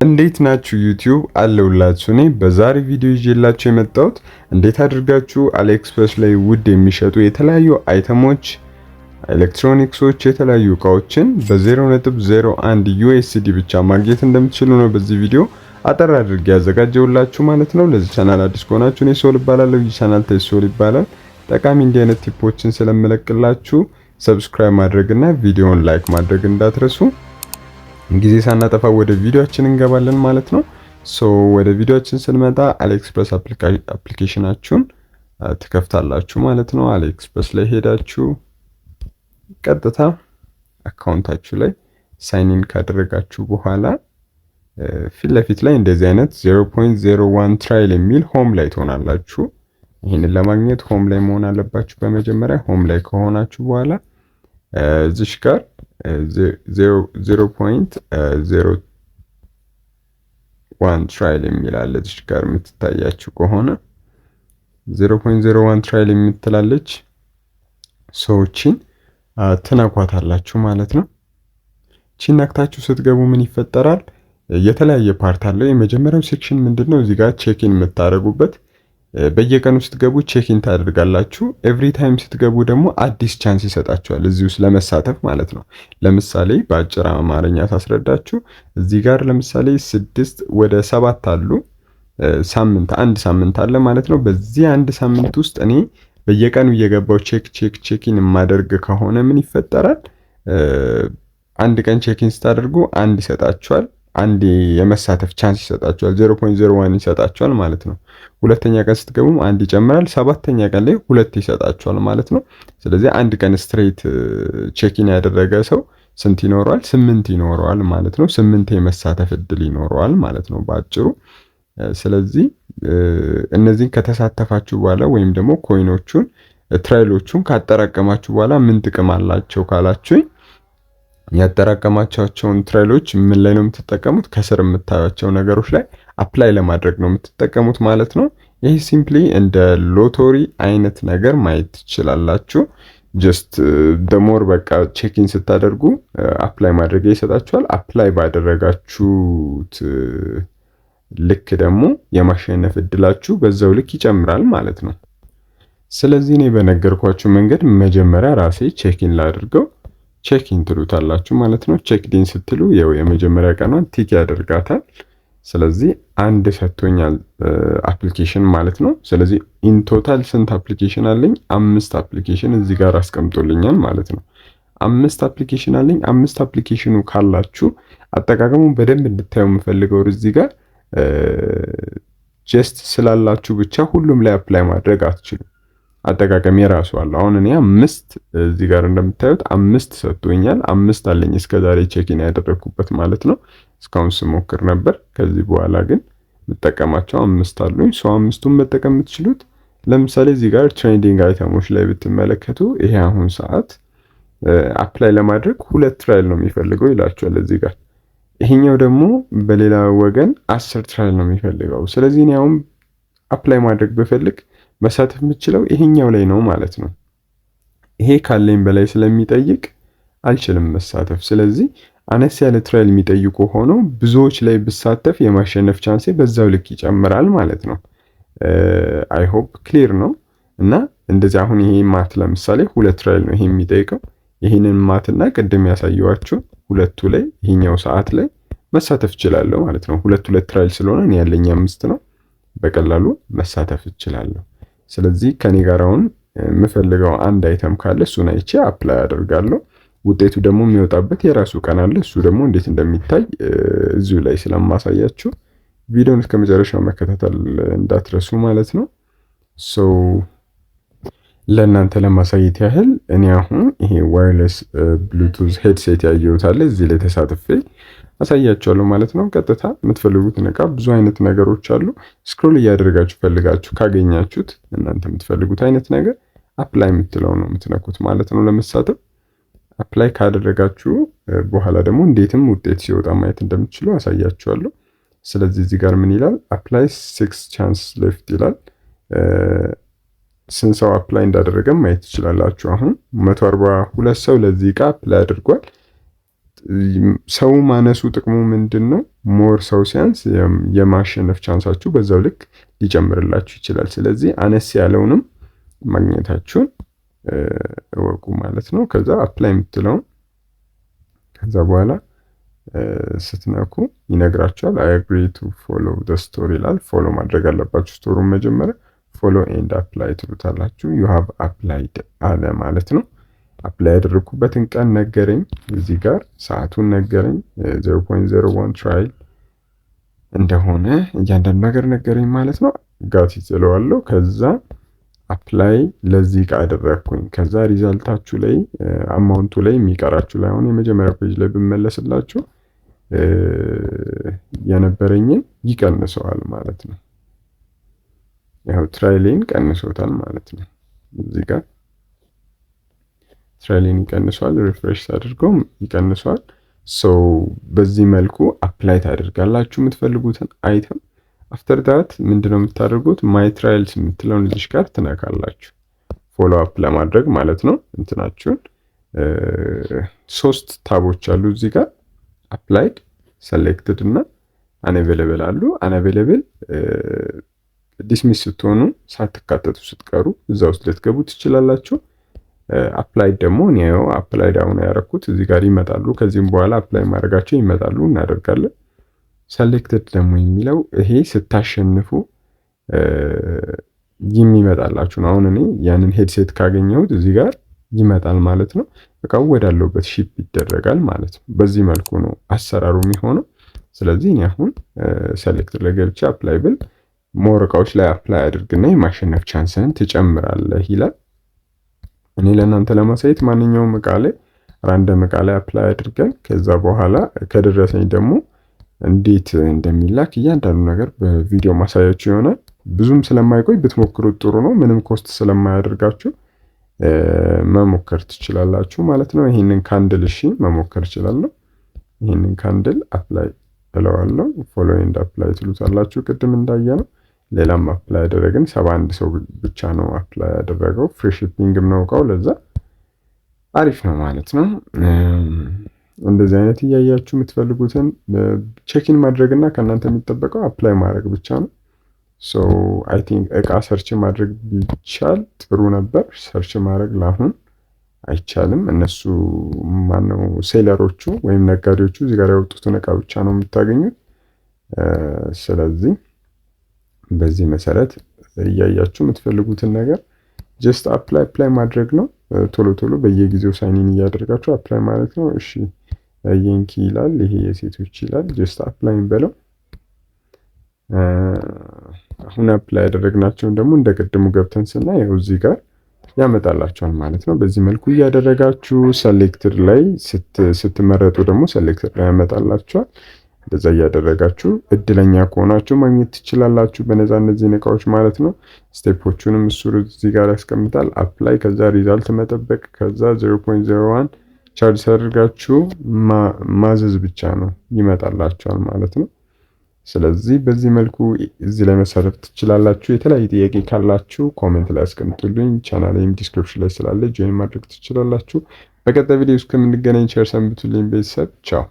እንዴት ናችሁ ዩቲዩብ አለውላችሁ። እኔ በዛሬ ቪዲዮ ይዤላችሁ የመጣሁት እንዴት አድርጋችሁ አሊኤክስፕረስ ላይ ውድ የሚሸጡ የተለያዩ አይተሞች፣ ኤሌክትሮኒክሶች፣ የተለያዩ እቃዎችን በ0.01 ዩኤስዲ ብቻ ማግኘት እንደምትችሉ ነው በዚህ ቪዲዮ አጠር አድርጌ ያዘጋጀውላችሁ ማለት ነው። ለዚህ ቻናል አዲስ ከሆናችሁ እኔ ሶል ይባላለሁ። ይህ ቻናል ሶል ይባላል። ጠቃሚ እንዲህ አይነት ቲፖችን ስለምለቅላችሁ ሰብስክራይብ ማድረግና ቪዲዮውን ላይክ ማድረግ እንዳትረሱ። ጊዜ ሳናጠፋ ወደ ቪዲዮአችን እንገባለን ማለት ነው። ወደ ቪዲዮአችን ስንመጣ አሊኤክስፕረስ አፕሊኬሽናችሁን ትከፍታላችሁ ማለት ነው። አሊኤክስፕረስ ላይ ሄዳችሁ ቀጥታ አካውንታችሁ ላይ ሳይን ኢን ካደረጋችሁ በኋላ ፊት ለፊት ላይ እንደዚህ አይነት 0.01 ትራይል የሚል ሆም ላይ ትሆናላችሁ። ይህንን ለማግኘት ሆም ላይ መሆን አለባችሁ። በመጀመሪያ ሆም ላይ ከሆናችሁ በኋላ እዚሽ ጋር 0.01 ትራይል የሚል አለ። እዚሽ ጋር የምትታያችሁ ከሆነ 0.01 ትራይል የምትላለች ሰዎችን ትነኳታላችሁ ማለት ነው። ቺን ነክታችሁ ስትገቡ ምን ይፈጠራል? የተለያየ ፓርት አለው። የመጀመሪያው ሴክሽን ምንድነው? እዚህ ጋር ቼክ-ኢን የምታደርጉበት በየቀኑ ስትገቡ ቼክ-ኢን ታደርጋላችሁ። ኤቭሪ ታይም ስትገቡ ደግሞ አዲስ ቻንስ ይሰጣችኋል እዚህ ውስጥ ለመሳተፍ ማለት ነው። ለምሳሌ በአጭር አማርኛ ሳስረዳችሁ እዚህ ጋር ለምሳሌ 6 ወደ 7 አሉ። አንድ ሳምንት አለ ማለት ነው። በዚህ አንድ ሳምንት ውስጥ እኔ በየቀኑ እየገባው ቼክ-ኢን የማደርግ ከሆነ ምን ይፈጠራል? አንድ ቀን ቼክ-ኢን ስታደርጉ አንድ ይሰጣችኋል። አንድ የመሳተፍ ቻንስ ይሰጣችኋል። 0.01 ይሰጣችኋል ማለት ነው። ሁለተኛ ቀን ስትገቡም አንድ ይጨምራል። ሰባተኛ ቀን ላይ 2 ይሰጣችኋል ማለት ነው። ስለዚህ አንድ ቀን ስትሬት ቼክ-ኢን ያደረገ ሰው ስንት ይኖረዋል? 8 ይኖረዋል ማለት ነው። 8 የመሳተፍ እድል ይኖረዋል ማለት ነው በአጭሩ። ስለዚህ እነዚህን ከተሳተፋችሁ በኋላ ወይም ደግሞ ኮይኖቹን ትራይሎቹን ካጠራቀማችሁ በኋላ ምን ጥቅም አላቸው ካላችሁኝ ያጠራቀማቸውን ትራይሎች ምን ላይ ነው የምትጠቀሙት? ከስር የምታዩቸው ነገሮች ላይ አፕላይ ለማድረግ ነው የምትጠቀሙት ማለት ነው። ይሄ ሲምፕሊ እንደ ሎተሪ አይነት ነገር ማየት ትችላላችሁ። ጀስት ደሞር በቃ ቼክ-ኢን ስታደርጉ አፕላይ ማድረግ ይሰጣችኋል። አፕላይ ባደረጋችሁት ልክ ደግሞ የማሸነፍ እድላችሁ በዛው ልክ ይጨምራል ማለት ነው። ስለዚህ እኔ በነገርኳችሁ መንገድ መጀመሪያ ራሴ ቼክ-ኢን ላድርገው። ቼክ-ኢን ትሉታላችሁ ማለት ነው። ቼክ-ኢን ስትሉ ያው የመጀመሪያ ቀኗን ቲክ ያደርጋታል። ስለዚህ አንድ ሰጥቶኛል አፕሊኬሽን ማለት ነው። ስለዚህ ኢን ቶታል ስንት አፕሊኬሽን አለኝ? 5 አፕሊኬሽን እዚህ ጋር አስቀምጦልኛል ማለት ነው። 5 አፕሊኬሽን አለኝ። 5 አፕሊኬሽኑ ካላችሁ አጠቃቀሙን በደንብ እንድታዩ የምፈልገው እዚህ ጋር ጀስት ስላላችሁ ብቻ ሁሉም ላይ አፕላይ ማድረግ አትችሉም። አጠቃቀም የራሱ አለ። አሁን እኔ 5 እዚህ ጋር እንደምታዩት 5 ሰጥቶኛል። 5 አለኝ እስከዛሬ ቼክ-ኢን ያደረኩበት ማለት ነው። እስካሁን ስሞክር ነበር። ከዚህ በኋላ ግን የምጠቀማቸው 5 አሉኝ። ሰው 5ቱን መጠቀም የምትችሉት ለምሳሌ እዚህ ጋር ትሬንዲንግ አይተሞች ላይ ብትመለከቱ ይሄ አሁን ሰዓት አፕላይ ለማድረግ 2 ትራይል ነው የሚፈልገው ይላችኋል እዚህ ጋር። ይሄኛው ደግሞ በሌላ ወገን 10 ትራይል ነው የሚፈልገው። ስለዚህ እኔ አሁን አፕላይ ማድረግ ብፈልግ መሳተፍ የምችለው ይሄኛው ላይ ነው ማለት ነው። ይሄ ካለኝ በላይ ስለሚጠይቅ አልችልም መሳተፍ። ስለዚህ አነስ ያለ ትራይል የሚጠይቁ ሆኖ ብዙዎች ላይ ብሳተፍ የማሸነፍ ቻንሴ በዛው ልክ ይጨምራል ማለት ነው። አይ ሆፕ ክሊር ነው። እና እንደዚህ አሁን ይሄ ማት ለምሳሌ 2 ትራይል ነው ይሄ የሚጠይቀው። ይሄንን ማትና ቅድም ያሳየዋችሁ ሁለቱ ላይ ይሄኛው ሰዓት ላይ መሳተፍ እችላለሁ ማለት ነው። 2 ትራይል ስለሆነ እኔ ያለኝ 5 ነው። በቀላሉ መሳተፍ እችላለሁ። ስለዚህ ከኔ ጋር አሁን የምፈልገው አንድ አይተም ካለ እሱን አይቼ አፕላይ አደርጋለሁ። ውጤቱ ደግሞ የሚወጣበት የራሱ ቀን አለ። እሱ ደግሞ እንዴት እንደሚታይ እዚሁ ላይ ስለማሳያችሁ ቪዲዮውን እስከ መጨረሻው መከታተል እንዳትረሱ ማለት ነው። ለእናንተ ለማሳየት ያህል እኔ አሁን ይሄ ዋየርለስ ብሉቱዝ ሄድሴት ያየሁት አለ እዚህ ላይ ተሳትፌ አሳያችኋለሁ ማለት ነው። ቀጥታ የምትፈልጉትን እቃ ብዙ አይነት ነገሮች አሉ። ስክሮል እያደረጋችሁ ፈልጋችሁ ካገኛችሁት እናንተ የምትፈልጉት አይነት ነገር አፕላይ የምትለው ነው የምትነኩት ማለት ነው ለመሳተፍ። አፕላይ ካደረጋችሁ በኋላ ደግሞ እንዴትም ውጤት ሲወጣ ማየት እንደምትችሉ አሳያችኋለሁ። ስለዚህ እዚህ ጋር ምን ይላል? አፕላይ 6 ቻንስ ሌፍት ይላል። ስንት ሰው አፕላይ እንዳደረገ ማየት ትችላላችሁ። አሁን 142 ሰው ለዚህ እቃ አፕላይ አድርጓል። ሰው ማነሱ ጥቅሙ ምንድነው? ሞር ሰው ሲያንስ የማሸነፍ ቻንሳችሁ በዛው ልክ ሊጨምርላችሁ ይችላል። ስለዚህ አነስ ያለውንም ማግኘታችሁን እወቁ ማለት ነው። ከዛ አፕላይ የምትለውን ከዛ በኋላ ስትነኩ ይነግራችኋል። አይ አግሪ ቱ ፎሎ ዘ ስቶሪ ይላል። ፎሎ ማድረግ አለባችሁ ስቶሩን መጀመሪያ። ፎሎ ኤንድ አፕላይ ትሉታላችሁ። ዩ ሃቭ አፕላይድ አለ ማለት ነው። አፕላይ ያደረኩበትን ቀን ነገረኝ፣ እዚህ ጋር ሰዓቱን ነገረኝ፣ 0.01 ትራይል እንደሆነ እያንዳንዱ ነገር ነገረኝ ማለት ነው። ጋት ይዘለዋለሁ። ከዛ አፕላይ ለዚህ ዕቃ አደረኩኝ። ከዛ ሪዛልታችሁ ላይ አማውንቱ ላይ የሚቀራችሁ ላይ አሁን የመጀመሪያ ፔጅ ላይ ብመለስላችሁ የነበረኝን ይቀንሰዋል ማለት ነው። ያው ትራይሌን ቀንሶታል ማለት ነው። እዚህ ጋር ትራይሌን ይቀንሷል። ሪፍሬሽ አድርገው ይቀንሷል። ሶ በዚህ መልኩ አፕላይ ታደርጋላችሁ የምትፈልጉትን አይተም። አፍተር ዳት ምንድነው የምታደርጉት? ማይ ትራይልስ የምትለውን ልጅ ጋር ትነካላችሁ። ፎሎ አፕ ለማድረግ ማለት ነው። እንትናችሁን 3 ታቦች አሉ እዚህ ጋር አፕላይድ፣ ሰሌክትድ እና አንአቬለብል አሉ። አንአቬለብል ዲስሚስ ስትሆኑ ሳትካተቱ ስትቀሩ እዛ ውስጥ ልትገቡ ትችላላችሁ። አፕላይድ ደግሞ ነው አፕላይድ አሁን ያረኩት እዚህ ጋር ይመጣሉ። ከዚህም በኋላ አፕላይ ማድረጋቸው ይመጣሉ፣ እናደርጋለን። ሰሌክትድ ደግሞ የሚለው ይሄ ስታሸንፉ የሚመጣላችሁ ነው። አሁን እኔ ያንን ሄድሴት ካገኘሁት እዚህ ጋር ይመጣል ማለት ነው። በቃ ወዳለውበት ሺፕ ይደረጋል ማለት ነው። በዚህ መልኩ ነው አሰራሩ የሚሆነው። ስለዚህ እኔ አሁን ሰሌክትድ ላይ ገብቼ አፕላይ ብል ሞር እቃዎች ላይ አፕላይ አድርግና የማሸነፍ ቻንስን ትጨምራለህ ይላል። እኔ ለእናንተ ለማሳየት ማንኛውም እቃ ላይ ራንደም እቃ ላይ አፕላይ አድርገን ከዛ በኋላ ከደረሰኝ ደግሞ እንዴት እንደሚላክ እያንዳንዱ ነገር በቪዲዮ ማሳያችሁ ይሆናል። ብዙም ስለማይቆይ ብትሞክሩት ጥሩ ነው። ምንም ኮስት ስለማያደርጋችሁ መሞከር ትችላላችሁ ማለት ነው። ይሄንን ካንድል እሺ መሞከር እችላለሁ። ይሄንን ካንድል አፕላይ እለዋለሁ። ፎሎ ኤንድ አፕላይ ትሉታላችሁ። ቅድም እንዳየነው ሌላም አፕላይ ያደረግን 71 ሰው ብቻ ነው አፕላይ ያደረገው። ፍሪ ሺፒንግም ነው እቃው፣ ለዛ አሪፍ ነው ማለት ነው። እንደዚህ አይነት እያያችሁ የምትፈልጉትን ቼኪን ማድረግና ከእናንተ የሚጠበቀው አፕላይ ማድረግ ብቻ ነው። ሶ አይ ቲንክ እቃ ሰርች ማድረግ ቢቻል ጥሩ ነበር። ሰርች ማድረግ ለአሁን አይቻልም። እነሱ ማነው ሴለሮቹ ወይም ነጋዴዎቹ እዚህ ጋር ያወጡትን እቃ ብቻ ነው የምታገኙት። ስለዚህ በዚህ መሰረት እያያችሁ የምትፈልጉትን ነገር ጀስት አፕላይ ማድረግ ነው። ቶሎ ቶሎ በየጊዜው ሳይኒን እያደረጋችሁ አፕላይ ማለት ነው። እሺ የንኪ ይላል፣ ይሄ የሴቶች ይላል። ጀስት አፕላይ በለው። አሁን አፕላይ ያደረግናቸውን ደግሞ እንደ ቅድሙ ገብተን ስናይ ያው እዚህ ጋር ያመጣላችኋል ማለት ነው። በዚህ መልኩ እያደረጋችሁ ሰሌክትድ ላይ ስትመረጡ ደግሞ ሰሌክትድ ላይ ያመጣላችኋል። እንደዛ እያደረጋችሁ እድለኛ ከሆናችሁ ማግኘት ትችላላችሁ በነፃ እነዚህን እቃዎች ማለት ነው። ስቴፖቹንም እሱ እዚህ ጋር ያስቀምጣል። አፕላይ፣ ከዛ ሪዛልት መጠበቅ፣ ከዛ 0.01 ቻርጅ አድርጋችሁ ማዘዝ ብቻ ነው ይመጣላችኋል ማለት ነው። ስለዚህ በዚህ መልኩ እዚህ ላይ መሳተፍ ትችላላችሁ። የተለያየ ጥያቄ ካላችሁ ኮሜንት ላይ አስቀምጡልኝ። ቻናሌም ዲስክሪፕሽን ላይ ስላለ ጆይን ማድረግ ትችላላችሁ። በቀጣይ ቪዲዮ እስከምንገናኝ ቸር ሰንብቱልኝ ቤተሰብ። ቻው።